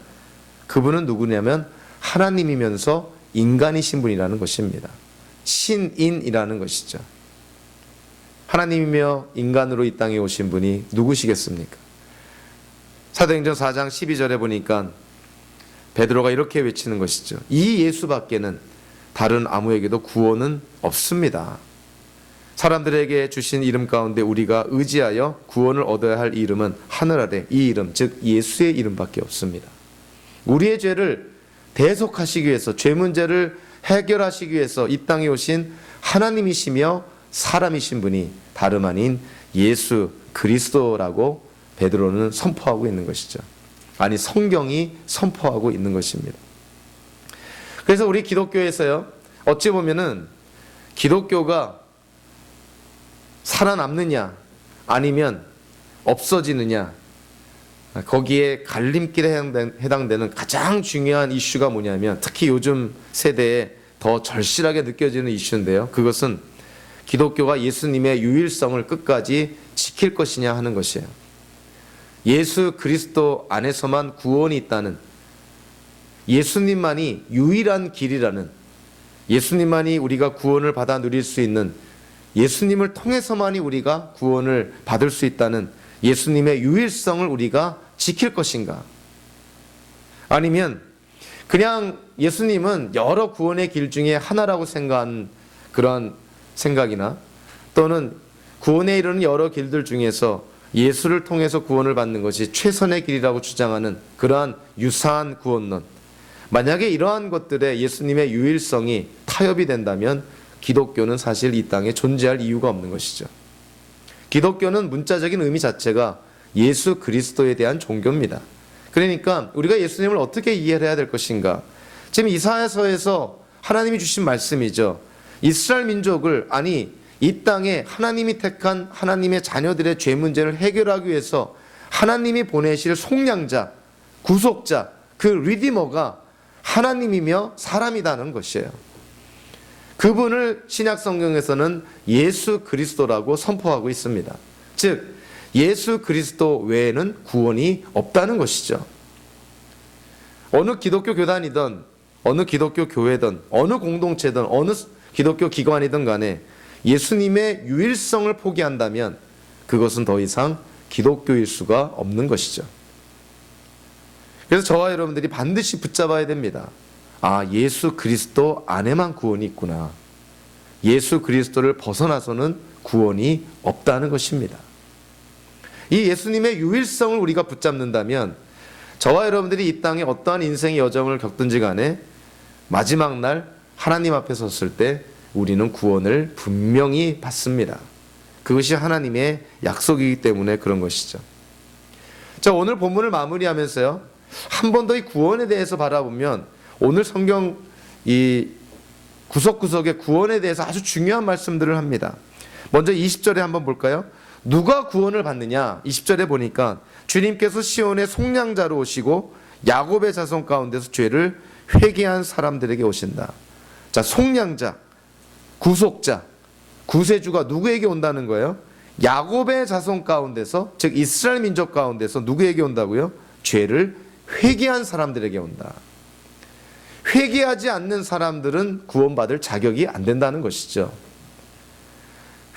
Speaker 1: 그분은 누구냐면 하나님이면서 인간이신 분이라는 것입니다. 신인이라는 것이죠. 하나님이며 인간으로 이 땅에 오신 분이 누구시겠습니까? 사도행전 4장 12절에 보니까 베드로가 이렇게 외치는 것이죠. 이 예수밖에는 다른 아무에게도 구원은 없습니다. 사람들에게 주신 이름 가운데 우리가 의지하여 구원을 얻어야 할 이름은 하늘 아래 이 이름, 즉 예수의 이름밖에 없습니다. 우리의 죄를 대속하시기 위해서, 죄 문제를 해결하시기 위해서 이 땅에 오신 하나님이시며 사람이신 분이 다름 아닌 예수 그리스도라고 베드로는 선포하고 있는 것이죠. 아니, 성경이 선포하고 있는 것입니다. 그래서 우리 기독교에서요, 어찌 보면은 기독교가 살아남느냐 아니면 없어지느냐, 거기에 갈림길에 해당되는 가장 중요한 이슈가 뭐냐면, 특히 요즘 세대에 더 절실하게 느껴지는 이슈인데요, 그것은 기독교가 예수님의 유일성을 끝까지 지킬 것이냐 하는 것이에요. 예수 그리스도 안에서만 구원이 있다는, 예수님만이 유일한 길이라는 예수님만이 우리가 구원을 받아 누릴 수 있는, 예수님을 통해서만이 우리가 구원을 받을 수 있다는 예수님의 유일성을 우리가 지킬 것인가? 아니면 그냥 예수님은 여러 구원의 길 중에 하나라고 생각한 그러한 생각이나, 또는 구원에 이르는 여러 길들 중에서 예수를 통해서 구원을 받는 것이 최선의 길이라고 주장하는 그러한 유사한 구원론, 만약에 이러한 것들에 예수님의 유일성이 타협이 된다면 기독교는 사실 이 땅에 존재할 이유가 없는 것이죠. 기독교는 문자적인 의미 자체가 예수 그리스도에 대한 종교입니다. 그러니까 우리가 예수님을 어떻게 이해를 해야 될 것인가? 지금 이사야서에서 하나님이 주신 말씀이죠. 이스라엘 민족을, 아니 이 땅에 하나님이 택한 하나님의 자녀들의 죄 문제를 해결하기 위해서 하나님이 보내실 속량자, 구속자, 그 리디머가 하나님이며 사람이라는 것이에요. 그분을 신약 성경에서는 예수 그리스도라고 선포하고 있습니다. 즉 예수 그리스도 외에는 구원이 없다는 것이죠. 어느 기독교 교단이든 어느 기독교 교회든 어느 공동체든 어느 기독교 기관이든 간에 예수님의 유일성을 포기한다면 그것은 더 이상 기독교일 수가 없는 것이죠. 그래서 저와 여러분들이 반드시 붙잡아야 됩니다. 아, 예수 그리스도 안에만 구원이 있구나. 예수 그리스도를 벗어나서는 구원이 없다는 것입니다. 이 예수님의 유일성을 우리가 붙잡는다면 저와 여러분들이 이 땅에 어떠한 인생의 여정을 겪든지 간에 마지막 날 하나님 앞에 섰을 때 우리는 구원을 분명히 받습니다. 그것이 하나님의 약속이기 때문에 그런 것이죠. 자, 오늘 본문을 마무리하면서요, 한 번 더 이 구원에 대해서 바라보면 오늘 성경 이 구석구석의 구원에 대해서 아주 중요한 말씀들을 합니다. 먼저 20절에 한번 볼까요? 누가 구원을 받느냐? 20절에 보니까 주님께서 시온의 속량자로 오시고 야곱의 자손 가운데서 죄를 회개한 사람들에게 오신다. 자, 속량자, 구속자, 구세주가 누구에게 온다는 거예요? 야곱의 자손 가운데서, 즉 이스라엘 민족 가운데서 누구에게 온다고요? 죄를 회개한 사람들에게 온다. 회개하지 않는 사람들은 구원받을 자격이 안 된다는 것이죠.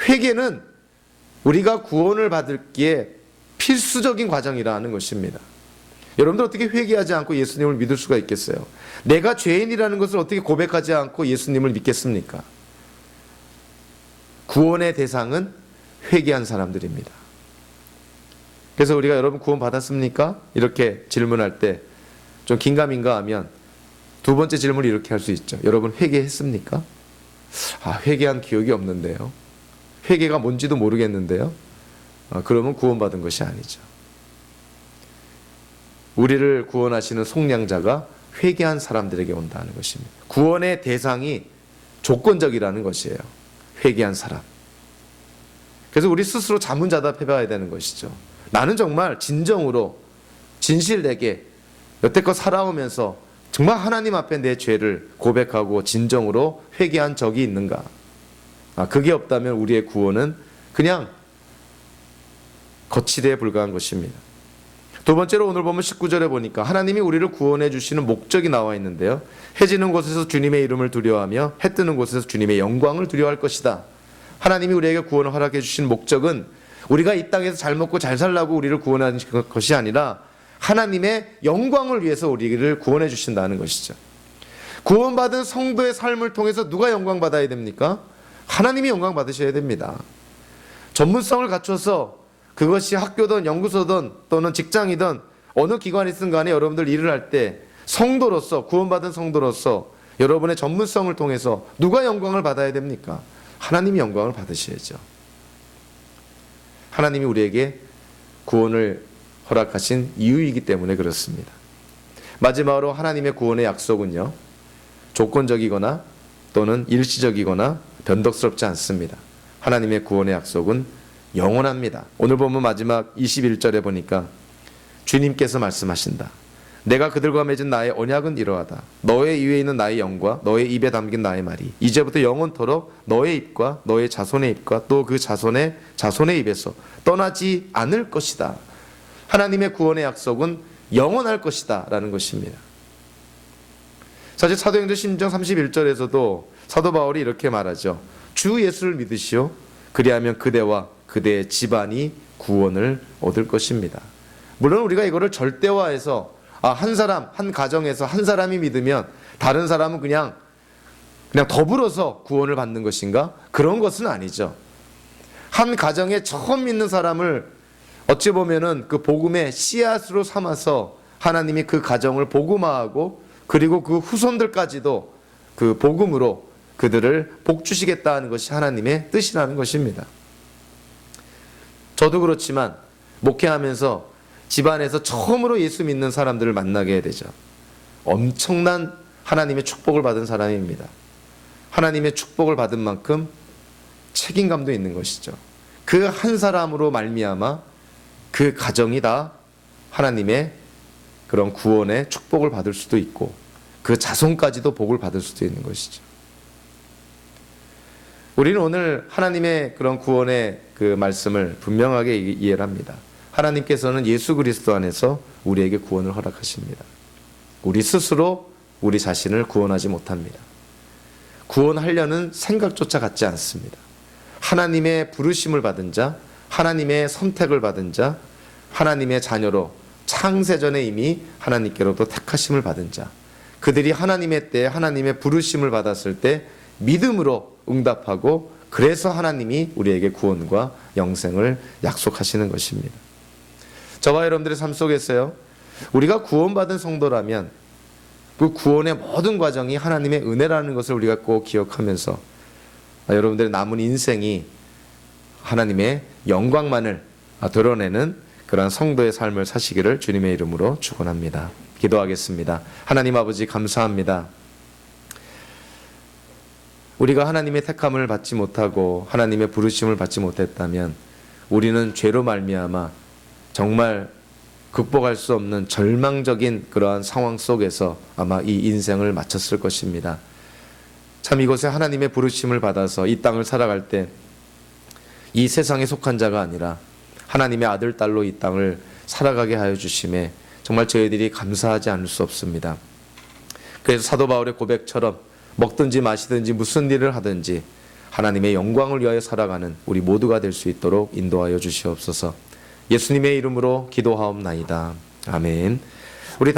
Speaker 1: 회개는 우리가 구원을 받기에 필수적인 과정이라는 것입니다. 여러분들 어떻게 회개하지 않고 예수님을 믿을 수가 있겠어요? 내가 죄인이라는 것을 어떻게 고백하지 않고 예수님을 믿겠습니까? 구원의 대상은 회개한 사람들입니다. 그래서 우리가 여러분 구원 받았습니까? 이렇게 질문할 때 좀 긴가민가 하면 두 번째 질문을 이렇게 할 수 있죠. 여러분 회개했습니까? 아, 회개한 기억이 없는데요. 회개가 뭔지도 모르겠는데요. 그러면 구원받은 것이 아니죠. 우리를 구원하시는 속량자가 회개한 사람들에게 온다는 것입니다. 구원의 대상이 조건적이라는 것이에요. 회개한 사람. 그래서 우리 스스로 자문자답해봐야 되는 것이죠. 나는 정말 진정으로 진실되게 여태껏 살아오면서 정말 하나님 앞에 내 죄를 고백하고 진정으로 회개한 적이 있는가? 그게 없다면 우리의 구원은 그냥 거치대에 불과한 것입니다. 두 번째로 오늘 보면 19절에 보니까 하나님이 우리를 구원해 주시는 목적이 나와 있는데요. 해 지는 곳에서 주님의 이름을 두려워하며 해 뜨는 곳에서 주님의 영광을 두려워할 것이다. 하나님이 우리에게 구원을 허락해 주신 목적은 우리가 이 땅에서 잘 먹고 잘 살라고 우리를 구원하는 것이 아니라 하나님의 영광을 위해서 우리를 구원해 주신다는 것이죠. 구원받은 성도의 삶을 통해서 누가 영광 받아야 됩니까? 하나님이 영광 받으셔야 됩니다. 전문성을 갖춰서 그것이 학교든 연구소든 또는 직장이든 어느 기관이든 간에 여러분들 일을 할 때 성도로서, 구원받은 성도로서 여러분의 전문성을 통해서 누가 영광을 받아야 됩니까? 하나님이 영광을 받으셔야죠. 하나님이 우리에게 구원을 허락하신 이유이기 때문에 그렇습니다. 마지막으로 하나님의 구원의 약속은요, 조건적이거나 또는 일시적이거나 변덕스럽지 않습니다. 하나님의 구원의 약속은 영원합니다. 오늘 보면 마지막 21절에 보니까 주님께서 말씀하신다. 내가 그들과 맺은 나의 언약은 이러하다. 너의 위에 있는 나의 영과 너의 입에 담긴 나의 말이 이제부터 영원토록 너의 입과 너의 자손의 입과 또 그 자손의 입에서 떠나지 않을 것이다. 하나님의 구원의 약속은 영원할 것이다 라는 것입니다. 사실 사도행전 10장 31절에서도 사도 바울이 이렇게 말하죠. 주 예수를 믿으시오. 그리하면 그대와 그대의 집안이 구원을 얻을 것입니다. 물론 우리가 이거를 절대화해서 한 사람, 한 가정에서 한 사람이 믿으면 다른 사람은 그냥 더불어서 구원을 받는 것인가? 그런 것은 아니죠. 한 가정에 처음 믿는 사람을 어찌 보면은 그 복음의 씨앗으로 삼아서 하나님이 그 가정을 복음화하고 그리고 그 후손들까지도 그 복음으로 그들을 복 주시겠다는 것이 하나님의 뜻이라는 것입니다. 저도 그렇지만 목회하면서 집안에서 처음으로 예수 믿는 사람들을 만나게 되죠. 엄청난 하나님의 축복을 받은 사람입니다. 하나님의 축복을 받은 만큼 책임감도 있는 것이죠. 그 한 사람으로 말미암아 그 가정이 다 하나님의 그런 구원의 축복을 받을 수도 있고 그 자손까지도 복을 받을 수도 있는 것이죠. 우리는 오늘 하나님의 그런 구원의 그 말씀을 분명하게 이해를 합니다. 하나님께서는 예수 그리스도 안에서 우리에게 구원을 허락하십니다. 우리 스스로 우리 자신을 구원하지 못합니다. 구원하려는 생각조차 갖지 않습니다. 하나님의 부르심을 받은 자, 하나님의 선택을 받은 자, 하나님의 자녀로 창세전에 이미 하나님께로부터 택하심을 받은 자, 그들이 하나님의 때에 하나님의 부르심을 받았을 때 믿음으로 응답하고 그래서 하나님이 우리에게 구원과 영생을 약속하시는 것입니다. 저와 여러분들의 삶 속에서요, 우리가 구원받은 성도라면 그 구원의 모든 과정이 하나님의 은혜라는 것을 우리가 꼭 기억하면서 여러분들의 남은 인생이 하나님의 영광만을 드러내는 그러한 성도의 삶을 사시기를 주님의 이름으로 축원합니다. 기도하겠습니다. 하나님 아버지 감사합니다. 우리가 하나님의 택함을 받지 못하고 하나님의 부르심을 받지 못했다면 우리는 죄로 말미암아 정말 극복할 수 없는 절망적인 그러한 상황 속에서 아마 이 인생을 마쳤을 것입니다. 참 이곳에 하나님의 부르심을 받아서 이 땅을 살아갈 때 이 세상에 속한 자가 아니라 하나님의 아들, 딸로 이 땅을 살아가게 하여 주심에 정말 저희들이 감사하지 않을 수 없습니다. 그래서 사도 바울의 고백처럼 먹든지 마시든지 무슨 일을 하든지 하나님의 영광을 위하여 살아가는 우리 모두가 될 수 있도록 인도하여 주시옵소서. 예수님의 이름으로 기도하옵나이다. 아멘. 우리 다